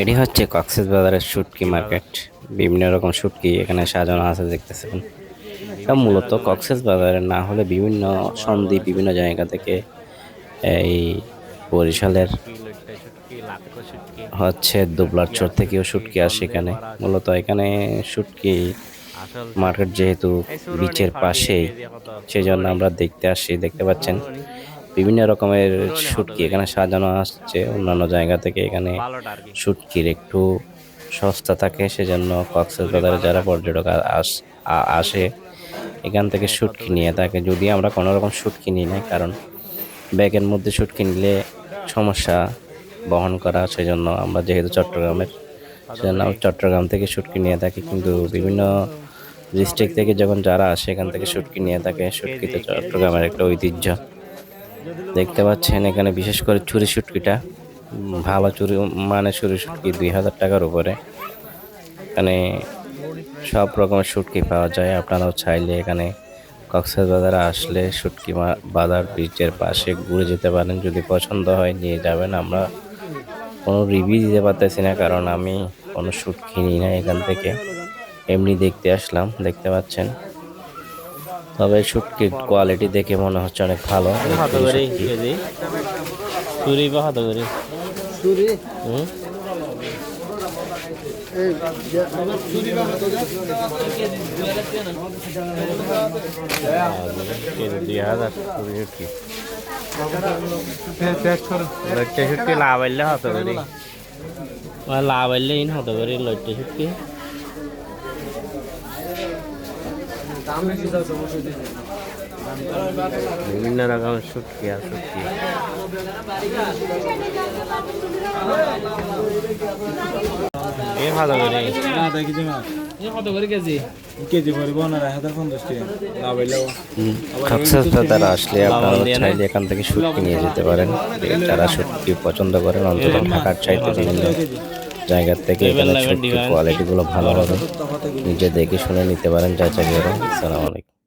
এটি হচ্ছে কক্সবাজারের শুটকি মার্কেট। বিভিন্ন রকম শুটকি এখানে সাজানো আছে দেখতেছেন। এটা মূলত কক্সবাজারের না হলে বিভিন্ন সন্দ্বীপ বিভিন্ন জায়গা থেকে এই বরিশালের হচ্ছে দুবলার চর থেকেও শুটকি আসে এখানে। মূলত এখানে শুটকি মার্কেট যেহেতু বিচের পাশেই, সেজন্য আমরা দেখতে পাচ্ছেন বিভিন্ন রকমের শুটকি এখানে সাজানো আসছে অন্যান্য জায়গা থেকে। এখানে শুটকির একটু সস্তা থাকে, সেজন্য কক্সবাজারে যারা পর্যটক আসে এখান থেকে শুটকি নিয়ে থাকে। যদি আমরা কোনো রকম শুটকি নিই না, কারণ ব্যাগের মধ্যে শুটকি নিলে সমস্যা বহন করা, সেজন্য আমরা যেহেতু চট্টগ্রামের, সেজন্য চট্টগ্রাম থেকে শুটকি নিয়ে থাকি। কিন্তু বিভিন্ন ডিস্ট্রিক্ট থেকে যখন যারা আসে এখান থেকে শুটকি নিয়ে থাকে। শুটকিতে চট্টগ্রামের একটা ঐতিহ্য দেখতে পাচ্ছেন। এখানে বিশেষ করে চুরি শুটকিটা ভালো, চুরি মানে চুরি শুটকি 2000 টাকার উপরে। এখানে সব রকমের শুটকি পাওয়া যায়। আপনারাও চাইলে এখানে কক্সবাজারে আসলে শুটকি বাজার বিচের পাশে ঘুরে যেতে পারেন। যদি পছন্দ হয় নিয়ে যাবেন। আমরা কোনো রিভিউ দিতে পারতেছি না, কারণ আমি কোনো শুটকি নিই না এখান থেকে, এমনি দেখতে আসলাম। দেখতে পাচ্ছেন, তবে শুটকির কোয়ালিটি দেখে মনে হচ্ছে অনেক ভালো। লাভাইলে হতো ইন হতো করি লইটে শুটকি। বিভিন্ন রকমের শুটকি আর শুটকি ভালো করে কক্সবাজার আসলে আপনারা চাইলে এখান থেকে শুটকি নিয়ে যেতে পারেন। যারা শুটকি পছন্দ করেন, অন্তত ঢাকার চাইতে বিভিন্ন জায়গার থেকে এখানে শুটকির কোয়ালিটিগুলো ভালো হবে। নিজে দেখে শুনে নিতে পারেন যাচাই করে। আসসালামু আলাইকুম।